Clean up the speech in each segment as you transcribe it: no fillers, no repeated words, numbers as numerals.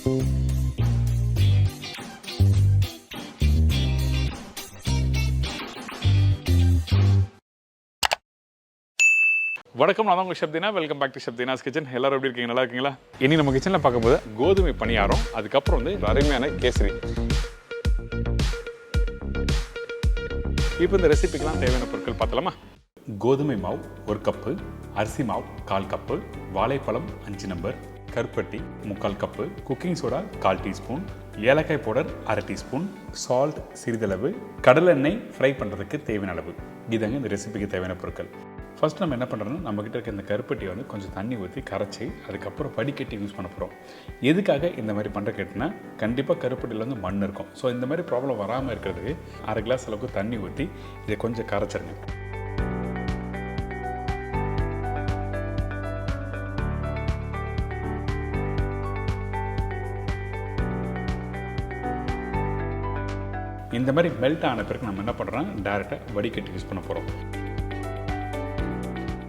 வணக்கம், நான் உங்கள் Shabdina. Welcome back to Shabdina's kitchen. எல்லாரும் எப்படி இருக்கீங்க? நல்லா இருக்கீங்களா? இனி நம்ம கிச்சனில் பார்க்கும்போது கோதுமை பணியாரம், அதுக்கப்புறம் அருமையான கேசரி. இப்போ இந்த ரெசிபிக்கெலாம் தேவையான பொருட்கள் பார்த்தலாமா? கோதுமை மாவு 1 கப்பு, அரிசி மாவு 1/4 கப்பு, வாழைப்பழம் 5 நம்பர், கருப்பட்டி 3/4 கப்பு, குக்கிங் சோடா 1/4 டீஸ்பூன், ஏலக்காய் பவுடர் 1/2 டீஸ்பூன், சால்ட் சிறிதளவு, கடலெண்ணெய் ஃப்ரை பண்ணுறதுக்கு தேவையான அளவு. இதாங்க இந்த ரெசிபிக்கு தேவையான பொருட்கள். ஃபஸ்ட் நம்ம என்ன பண்ணுறோன்னா, நம்மக்கிட்ட இருக்க இந்த கருப்பட்டி கொஞ்சம் தண்ணி ஊற்றி கரைச்சி அதுக்கப்புறம் வடிகட்டி யூஸ் பண்ண போகிறோம். எதுக்காக இந்த மாதிரி பண்ணுற கேட்டினா, கண்டிப்பாக கருப்பட்டியில் மண் இருக்கும். ஸோ இந்த மாதிரி ப்ராப்ளம் வராமல் இருக்கிறதுக்கு 1/2 கிளாஸ் அளவுக்கு தண்ணி ஊற்றி இதை கொஞ்சம் கரைச்சிருங்க. இந்த மாதிரி மெல்ட் ஆன பிறகு நம்ம என்ன பண்ணுறோம், டேரெக்டாக வடிகட்டி யூஸ் பண்ண போகிறோம்.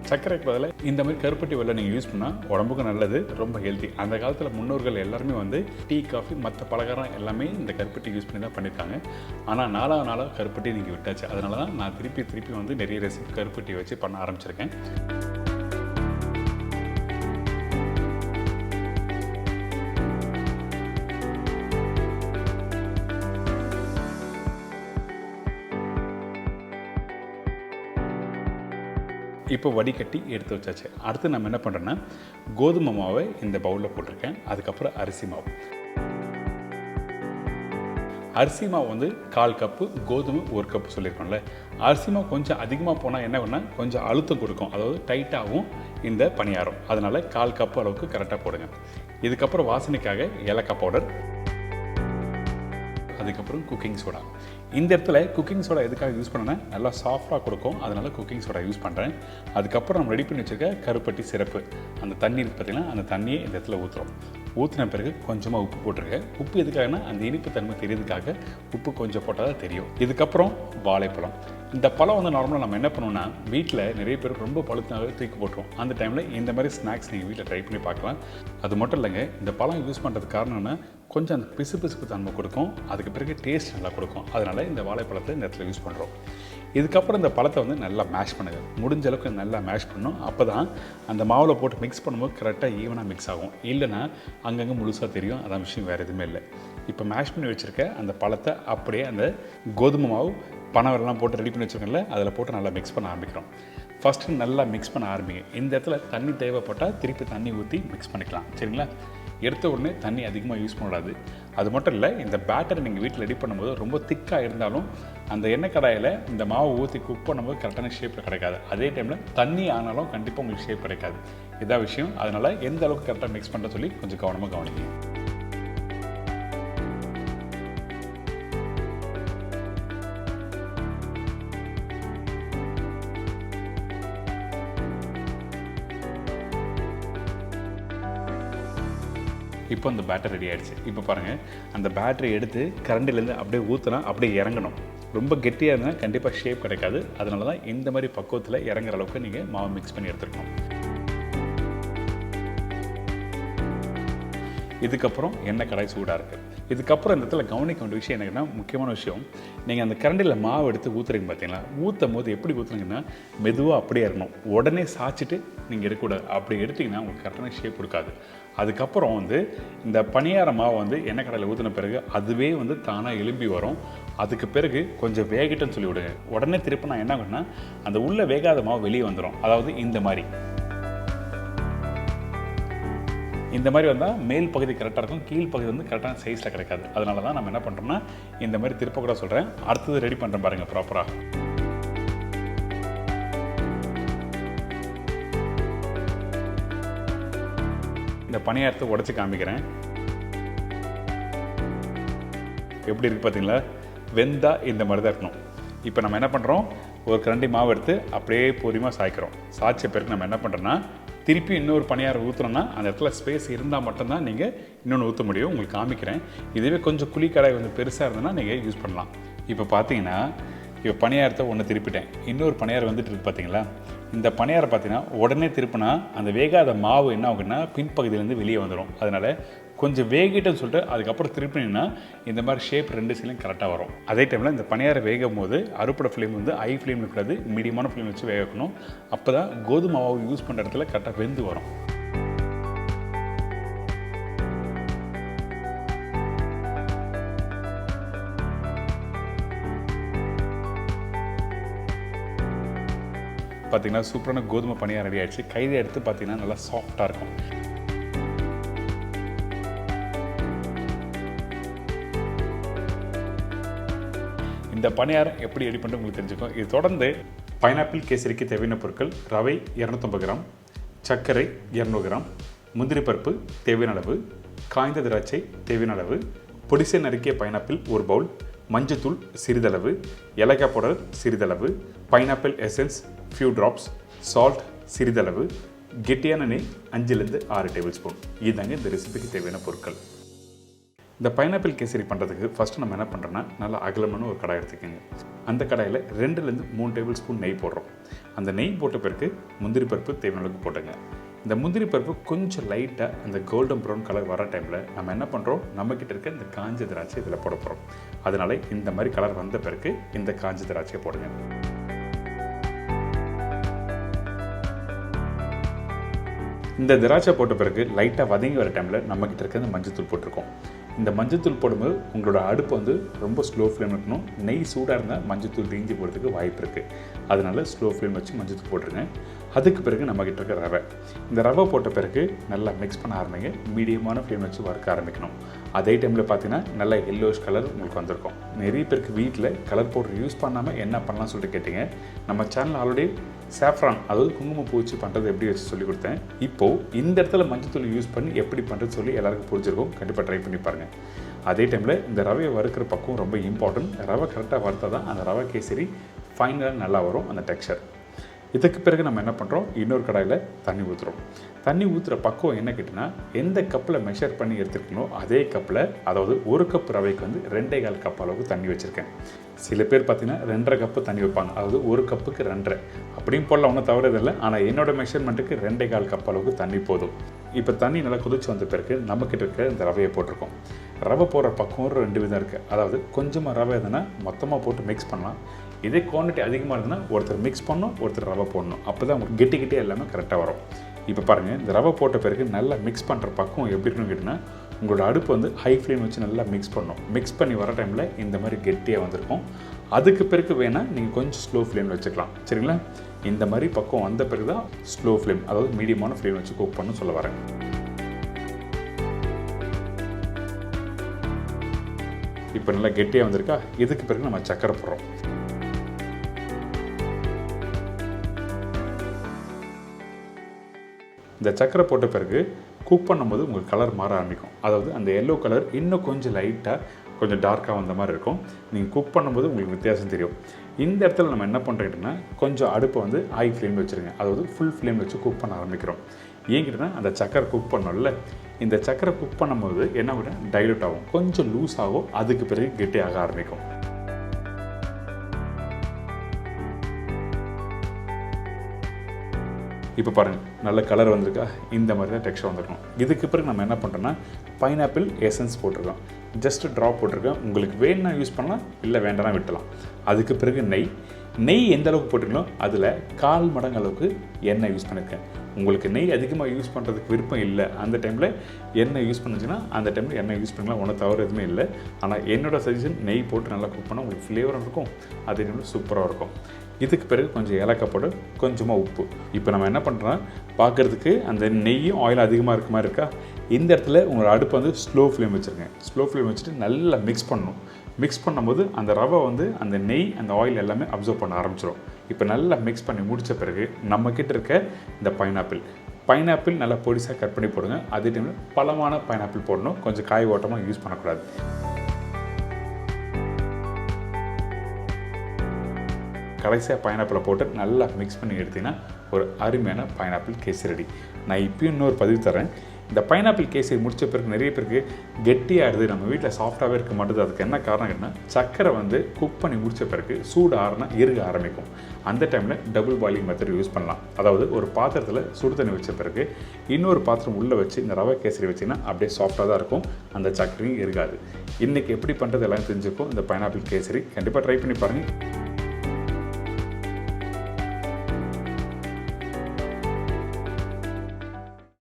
சர்க்கரைக்கு பதிலாக இந்த மாதிரி கருப்பட்டி வெல்லம் நீங்கள் யூஸ் பண்ணால் உடம்புக்கு நல்லது, ரொம்ப ஹெல்த்தி. அந்த காலத்தில் முன்னோர்கள் எல்லாருமே டீ, காஃபி, மற்ற பலகாரம் எல்லாமே இந்த கருப்பட்டி யூஸ் பண்ணி தான் பண்ணியிருக்காங்க. ஆனால் நாளாக கருப்பட்டி நீங்கள் விட்டாச்சு. அதனால தான் நான் திருப்பி நிறைய ரெசிபி கருப்பட்டி வச்சு பண்ண ஆரம்பிச்சிருக்கேன். இப்போ வடிகட்டி எடுத்து வச்சாச்சு. அடுத்து நம்ம என்ன பண்ணுறோன்னா, கோதுமை மாவை இந்த பவுலில் போட்டிருக்கேன். அதுக்கப்புறம் அரிசி மாவு. அரிசி மாவு 1/4 கப்பு, கோதுமை 1 கப்பு சொல்லியிருக்கோம்ல. அரிசி மாவு கொஞ்சம் அதிகமாக போனால் என்ன பண்ணால் கொஞ்சம் அழுத்தம் கொடுக்கும், அதாவது டைட்டாகவும் இந்த பணியாரம். அதனால் 1/4 கப்பு அளவுக்கு கரெக்டாக போடுங்க. இதுக்கப்புறம் வாசனைக்காக ஏலக்காய் பவுடர், அதுக்கப்புறம் குக்கிங் சோடா. இந்த இடத்துல குக்கிங் சோடா எதுக்காக யூஸ் பண்ணேன்னா, நல்லா சாஃப்டாக கொடுக்கும், அதனால் குக்கிங் சோடா யூஸ் பண்ணுறேன். அதுக்கப்புறம் நம்ம ரெடி பண்ணி வச்சுருக்க கருப்பட்டி சிரப்பு, அந்த தண்ணி பார்த்திங்கன்னா அந்த தண்ணியை இந்த இடத்துல ஊற்றுறோம். ஊற்றின பிறகு கொஞ்சமாக உப்பு போட்டிருக்கேன். உப்பு எதுக்காகனா, அந்த இனிப்பு தன்மை தெரியறதுக்காக உப்பு கொஞ்சம் போட்டால் தான் தெரியும். இதுக்கப்புறம் வாழைப்பழம். இந்த பழம் நார்மலாக நம்ம என்ன பண்ணுவோம்னா, வீட்டில் நிறைய பேர் ரொம்ப பழுத்தாகவே தூக்கி போட்டுருவோம். அந்த டைமில் இந்த மாதிரி ஸ்நாக்ஸ் நீங்கள் வீட்டில் ட்ரை பண்ணி பார்க்கலாம். அது மட்டும் இல்லைங்க, இந்த பழம் யூஸ் பண்ணுறதுக்கு காரணம்னா கொஞ்சம் அந்த பிசுபிசுப்பு தன்மை கொடுக்கும், அதுக்கு பிறகு டேஸ்ட் நல்லா கொடுக்கும். அதனால் இந்த வாழைப்பழத்தை இந்த இடத்துல யூஸ் பண்ணுறோம். இதுக்கப்புறம் இந்த பழத்தை நல்லா மேஷ் பண்ணுங்க. முடிஞ்ச அளவுக்கு நல்லா மேஷ் பண்ணணும். அப்போ தான் அந்த மாவில் போட்டு மிக்ஸ் பண்ணும்போது கரெக்டாக ஈவனாக மிக்ஸ் ஆகும். இல்லைனா அங்கங்கே முழுசாக தெரியும். அதான் விஷயம், வேறு எதுவுமே இல்லை. இப்போ மேஷ் பண்ணி வச்சுருக்க அந்த பழத்தை அப்படியே அந்த கோதுமை மாவு பனவெல்லாம் போட்டு ரெடி பண்ணி வச்சுருக்கோம்ல, அதில் போட்டு நல்லா மிக்ஸ் பண்ண ஆரம்பிக்கிறோம். ஃபஸ்ட்டு நல்லா மிக்ஸ் பண்ண ஆரம்பிங்க. இந்த இடத்துல தண்ணி தேவைப்பட்டால் திருப்பி தண்ணி ஊற்றி மிக்ஸ் பண்ணிக்கலாம். சரிங்களா? எடுத்த உடனே தண்ணி அதிகமாக யூஸ் பண்ணக்கூடாது. அது மட்டும் இல்லை, இந்த பேட்டரை நீங்கள் வீட்டில் ரெடி பண்ணும்போது ரொம்ப திக்காக இருந்தாலும் அந்த எண்ணெய் கடாயில் இந்த மாவு ஊற்றி குக் பண்ணும்போது கரெக்டான ஷேப்பில் கிடைக்காது. அதே டைமில் தண்ணி ஆனாலும் கண்டிப்பாக உங்களுக்கு ஷேப் கிடைக்காது. இதான் விஷயம். அதனால் எந்த அளவுக்கு கரெக்டாக மிக்ஸ் பண்ணுற சொல்லி கொஞ்சம் கவனமாக கவனிங்க. இப்போ அந்த பேட்டரி ரெடி ஆகிடுச்சு. இப்போ பாருங்கள், அந்த பேட்டரி எடுத்து கரண்டிலேருந்து அப்படியே ஊற்றினா அப்படியே இறங்கணும். ரொம்ப கெட்டியாக இருந்தால் கண்டிப்பாக ஷேப் கிடைக்காது. அதனால தான் இந்த மாதிரி பக்குவத்தில் இறங்குற அளவுக்கு நீங்கள் மாவு மிக்ஸ் பண்ணி எடுத்துக்கணும். இதுக்கப்புறம் எண்ணெய் கடாய் சூடாக இருக்குது. இதுக்கப்புறம் இந்த இடத்துல கவனிக்க வேண்டிய விஷயம் என்னன்னா, முக்கியமான விஷயம், நீங்கள் அந்த கரண்டியில் மாவு எடுத்து ஊற்றுறீங்க பார்த்தீங்களா, ஊற்றும் போது எப்படி ஊற்றுறீங்கன்னா, மெதுவாக அப்படியே இருக்கணும். உடனே சாய்ச்சிட்டு நீங்கள் எடுக்கக்கூடாது. அப்படி எடுத்திங்கன்னா உங்களுக்கு கரெக்டான ஷேப் கொடுக்காது. அதுக்கப்புறம் இந்த பணியார மாவு எண்ணெய் கடாயில் ஊற்றின பிறகு அதுவே தானாக எலும்பி வரும். அதுக்கு பிறகு கொஞ்சம் வேகட்டுன்னு சொல்லி விடுங்க. உடனே திருப்பி நான் என்ன பண்ணேன்னா, அந்த உள்ளே வேகாத மாவு வெளியே வந்துடும். அதாவது இந்த மாதிரி வந்தால் மேல் பகுதி கரெக்டாக இருக்கும், கீழ் பகுதி கரெக்டான சைஸில் கிடைக்காது. அதனால தான் நம்ம என்ன பண்ணுறோம்னா, இந்த மாதிரி திருப்ப கூட சொல்கிறேன். அடுத்தது ரெடி பண்ணுறேன் பாருங்கள் ப்ராப்பராக. இந்த பணியாரத்தை உடச்சி காமிக்கிறேன். எப்படி இருக்குது பார்த்தீங்களா? வெந்தா இந்த மாதிரி தான் இருக்கணும். இப்போ நம்ம என்ன பண்ணுறோம், ஒரு கரண்டி மாவு எடுத்து அப்படியே பொறுமையாக சாய்க்கிறோம். சாய்ச்ச பிறகு நம்ம என்ன பண்ணுறோன்னா, திருப்பி இன்னொரு பணியாரம் ஊற்றுறோன்னா அந்த இடத்துல ஸ்பேஸ் இருந்தால் மட்டும்தான் நீங்கள் இன்னொன்று ஊற்ற முடியும். உங்களுக்கு காமிக்கிறேன். இதுவே கொஞ்சம் குழி கடாய் பெருசாக இருந்ததுன்னா நீங்கள் யூஸ் பண்ணலாம். இப்போ பார்த்தீங்கன்னா, இப்போ பணியாரத்தை ஒன்று திருப்பிட்டேன். இன்னொரு பணியாரம் வந்துட்டு இருக்கு பார்த்தீங்களா? இந்த பணியாரம் பார்த்தீங்கன்னா உடனே திருப்பினா அந்த வேகாத மாவு என்ன ஆகுன்னா பின்பகுதியிலேருந்து வெளியே வந்துடும். அதனால் கொஞ்சம் வேகிட்டன்னு சொல்லிட்டு அதுக்கப்புறம் திருப்பினீங்கன்னா இந்த மாதிரி ஷேப் 2 சைட்லையும் கரெக்டாக வரும். அதே டைமில் இந்த பணியாரம் வேகும் போது அறுப்பட ஃப்ளேம் வந்து ஹை ஃப்ளேம் இருக்கக்கூடாது, மீடியமான ஃப்ளேம் வச்சு வேக வைக்கணும். அப்போ தான் கோதுமை மாவு யூஸ் பண்ணுற இடத்துல கரெக்டாக வெந்து வரும். பார்த்தீங்கன்னா சூப்பரான கோதுமை பணியாரம் ரெடி ஆகிடுச்சு. கைதை எடுத்து பார்த்தீங்கன்னா நல்லா சாஃப்டாக இருக்கும். இந்த பணியாரம் எப்படி ரெடி பண்ணுறது உங்களுக்கு தெரிஞ்சுக்கும். இது தொடர்ந்து பைனாப்பிள் கேசரிக்கு தேவையான பொருட்கள்: ரவை 250 கிராம், சர்க்கரை 200 கிராம், முந்திரி பருப்பு தேவையான அளவு, காய்ந்த திராட்சை தேவையான அளவு, பொடிசை நறுக்கிய பைனாப்பிள் 1 பவுல், மஞ்சத்தூள் சிறிதளவு, ஏலக்காய் பவுடர் சிறிதளவு, pineapple essence few drops, salt சிறிதளவு, கெட்டியான நெய் 5லேருந்து 6 டேபிள் ஸ்பூன். இதுதாங்க இந்த ரெசிபிக்கு தேவையான பொருட்கள். இந்த பைனாப்பிள் கேசரி பண்ணுறதுக்கு ஃபஸ்ட்டு நம்ம என்ன பண்ணுறோன்னா, நல்லா அகலமான ஒரு கடாய் எடுத்துக்கோங்க. அந்த கடாயில் 2லேருந்து 3 டேபிள் ஸ்பூன் நெய் போடுறோம். அந்த நெய் போட்ட பிறகு முந்திரி பருப்பு தேவையான அளவுக்கு போட்டுங்க. இந்த முந்திரி பருப்பு கொஞ்சம் லைட்டாக அந்த கோல்டன் ப்ரௌன் கலர் வர டைமில் நம்ம என்ன பண்ணுறோம், நம்மக்கிட்ட இருக்க இந்த காஞ்ச திராட்சை இதில் போட போகிறோம். அதனால் இந்த மாதிரி கலர் வந்த பிறகு இந்த காஞ்ச திராட்சையை போடுங்க. இந்த திராட்சை போட்ட பிறகு லைட்டாக வதங்கி வர டைமில் நம்மக்கிட்ட இருக்க இந்த மஞ்சத்தூள் போட்டிருக்கோம். இந்த மஞ்சத்தூள் போடும்போது உங்களோட அடுப்பு வந்து ரொம்ப ஸ்லோ ஃப்ளேம் இருக்கணும். நெய் சூடாக இருந்தால் மஞ்சத்தூள் தீஞ்சி போகிறதுக்கு வாய்ப்பு இருக்குது. அதனால் ஸ்லோ ஃப்ளேம் வச்சு மஞ்சத்தூள் போட்டுருங்க. அதுக்கு பிறகு நம்மக்கிட்ட இருக்க ரவை, இந்த ரவை போட்ட பிறகு நல்லா மிக்ஸ் பண்ண ஆரம்பிங்க. மீடியமான ஃப்ளேம் வச்சு வறுக்க ஆரம்பிக்கணும். அதே டைமில் பார்த்தீங்கன்னா நல்லா எல்லோஷ் கலர் உங்களுக்கு வந்திருக்கும். நிறைய பேருக்கு வீட்டில் கலர் பவுடர் யூஸ் பண்ணாமல் என்ன பண்ணலாம்னு சொல்லிட்டு கேட்டிங்க. நம்ம சேனல் ஆல்ரெடி சாஃப்ரான், அதாவது குங்குமப்பூ வச்சு பண்ணுறது எப்படி வச்சு சொல்லி கொடுத்தேன். இப்போது இந்த இடத்துல மஞ்சத்தூள் யூஸ் பண்ணி எப்படி பண்ணுறது சொல்லி எல்லாருக்கும் புரிஞ்சிருக்கும். கண்டிப்பாக ட்ரை பண்ணி பாருங்கள். அதே டைமில் இந்த ரவையை வறுக்கிற பக்கம் ரொம்ப இம்பார்ட்டன்ட். ரவை கரெக்டாக வறுத்தா தான் அந்த ரவை கேசரி ஃபைனலாக நல்லா வரும் அந்த டெக்ஸ்சர். இதுக்கு பிறகு நம்ம என்ன பண்ணுறோம், இன்னொரு கடாயில் தண்ணி ஊற்றுறோம். தண்ணி ஊற்றுற பக்கம் என்ன கேட்டிங்கன்னா, எந்த கப்பில் மெஷர் பண்ணி எடுத்துருக்கணும் அதே கப்பில், அதாவது 1 கப் ரவைக்கு வந்து 2.25 கப் அளவுக்கு தண்ணி வச்சுருக்கேன். சில பேர் பார்த்திங்கன்னா 2.5 கப்பு தண்ணி வைப்பாங்க. அதாவது 1 கப்புக்கு 2.5 அப்படியும் போடலாம், ஒன்றும் தவறதில்லை. ஆனால் என்னோடய மெஷர்மெண்ட்டுக்கு 2.25 கப் அளவுக்கு தண்ணி போதும். இப்போ தண்ணி நல்லா கொதிச்சு வந்த பிறகு நம்மக்கிட்ட இருக்க இந்த ரவையை போட்டிருக்கோம். ரவை போடுற பக்கம் ஒரு 2 விதம் இருக்குது. அதாவது கொஞ்சமாக ரவை எதுனா மொத்தமாக போட்டு மிக்ஸ் பண்ணலாம். இதே குவான்டிட்டி அதிகமாக இருந்ததுன்னா ஒருத்தர் மிக்ஸ் பண்ணணும், ஒருத்தர் ரவை போடணும். அப்போ தான் உங்களுக்கு கெட்டி எல்லாமே கரெக்டாக வரும். இப்போ பாருங்கள், இந்த ரவை போட்ட பிறகு நல்லா மிக்ஸ் பண்ணுற பக்கம் எப்படி இருக்குன்னு கேட்டிங்கன்னா, உங்களோட அடுப்பு வந்து ஹை ஃப்ளேம் வச்சு நல்லா மிக்ஸ் பண்ணணும். மிக்ஸ் பண்ணி வர டைமில் இந்த மாதிரி கெட்டியாக வந்திருக்கும். அதுக்கு பிறகு வேணால் நீங்கள் கொஞ்சம் ஸ்லோ ஃப்ளேமில் வச்சுக்கலாம். சரிங்களா? இந்த மாதிரி பக்கம் வந்த பிறகு தான் ஸ்லோ ஃப்ளேம், அதாவது மீடியமான ஃப்ளேம் வச்சு குக் பண்ணணும்னு சொல்ல வரேன். இப்போ நல்லா கெட்டியாக வந்திருக்கா. இதுக்கு பிறகு நம்ம சக்கரை போடுறோம். இந்த சக்கரை போட்ட பிறகு குக் பண்ணும்போது உங்களுக்கு கலர் மாற ஆரம்பிக்கும். அதாவது அந்த எல்லோ கலர் இன்னும் கொஞ்சம் லைட்டாக கொஞ்சம் டார்க்காக வந்த மாதிரி இருக்கும். நீங்கள் குக் பண்ணும்போது உங்களுக்கு வித்தியாசம் தெரியும். இந்த இடத்துல நம்ம என்ன பண்ணுறோம்னா, கொஞ்சம் அடுப்பை வந்து ஹை ஃப்ளேமில் வச்சுருங்க. அதாவது ஃபுல் ஃப்ளேமில் வச்சு குக் பண்ண ஆரம்பிக்கிறோம். ஏங்கிட்டனா அந்த சக்கரை குக் பண்ணோம்ல, இந்த சக்கரை குக் பண்ணும்போது என்ன பண்ண டைலூட் ஆகும், கொஞ்சம் லூஸ் ஆகும். அதுக்கு பிறகு கெட்டியாக ஆரம்பிக்கும். இப்போ பாருங்கள், நல்ல கலர் வந்திருக்கா. இந்த மாதிரி தான் டெக்ஸ்சர் வந்துருக்கும். இதுக்கு பிறகு நம்ம என்ன பண்ணுறோன்னா, பைனாப்பிள் எசன்ஸ் போட்டிருக்கோம். ஜஸ்ட் ட்ராப் போட்டிருக்கேன். உங்களுக்கு வேணும்னா யூஸ் பண்ணலாம், இல்லை வேண்டாம்னா விட்டலாம். அதுக்கு பிறகு நெய் எந்த அளவுக்கு போட்டிருக்கணும் அதில் 1/4 மடங்கு அளவுக்கு எண்ணெய் யூஸ் பண்ணியிருக்கேன். உங்களுக்கு நெய் அதிகமாக யூஸ் பண்ணுறதுக்கு விருப்பம் இல்லை, அந்த டைமில் எண்ணெய் யூஸ் பண்ணுச்சுன்னா அந்த டைமில் எண்ணெய் யூஸ் பண்ணலாம். ஒன்றும் தவறு எதுவுமே இல்லை. ஆனால் என்னோடய சஜஷன் நெய் போட்டு நல்லா குக் பண்ணால் உங்களுக்கு ஃப்ளேவரும் இருக்கும், அதே டைமில் சூப்பராக இருக்கும். இதுக்கு பிறகு கொஞ்சம் ஏலக்காய் பவுடர், கொஞ்சமாக உப்பு. இப்போ நம்ம என்ன பண்ணுறோன்னா, பார்க்குறதுக்கு அந்த நெய்யும் ஆயில் அதிகமாக இருக்க மாதிரி இருக்கா. இந்த இடத்துல உங்களோட அடுப்பு வந்து ஸ்லோ ஃப்ளேம் வச்சுருங்க. ஸ்லோ ஃப்ளேம் வச்சுட்டு நல்லா மிக்ஸ் பண்ணணும். மிக்ஸ் பண்ணும்போது அந்த ரவை வந்து அந்த நெய் அந்த ஆயில் எல்லாமே அப்சர்வ் பண்ண ஆரம்பிச்சிடும். இப்போ நல்லா மிக்ஸ் பண்ணி முடித்த பிறகு நம்மக்கிட்ட இருக்க இந்த பைனாப்பிள் நல்லா பொடிசாக கட் பண்ணி போடுங்க. அதே டைமில் பழமான பைனாப்பிள் போடணும். கொஞ்சம் காய் ஓட்டமாக யூஸ் பண்ணக்கூடாது. கடைசியாக பைனாப்பிளை போட்டு நல்லா மிக்ஸ் பண்ணி எடுத்திங்கன்னா ஒரு அருமையான பைனாப்பிள் கேசரி ரெடி. நான் இப்போயும் இன்னொரு பதிவு தரேன். இந்த பைனாப்பிள் கேசரி முடிச்ச பிறகு நிறைய பேருக்கு கெட்டியாகிடுது, நம்ம வீட்டில் சாஃப்டாகவே இருக்க மாட்டேது. அதுக்கு என்ன காரணம் கேட்டால், சர்க்கரை வந்து குக் பண்ணி முடித்த பிறகு சூடு ஆறுனா இறுக ஆரம்பிக்கும். அந்த டைமில் டபுள் பாயிலிங் மெத்தட் யூஸ் பண்ணலாம். அதாவது ஒரு பாத்திரத்தில் சுடு தண்ணி வச்ச பிறகு இன்னொரு பாத்திரம் உள்ளே வச்சு இந்த ரவை கேசரி வச்சிங்கன்னா அப்படியே சாஃப்டாக தான் இருக்கும், அந்த சர்க்கரையும் இருக்காது. இன்றைக்கி எப்படி பண்ணுறது எல்லாம் தெரிஞ்சுக்கும் இந்த பைனாப்பிள் கேசரி. கண்டிப்பாக ட்ரை பண்ணி பாருங்கள்.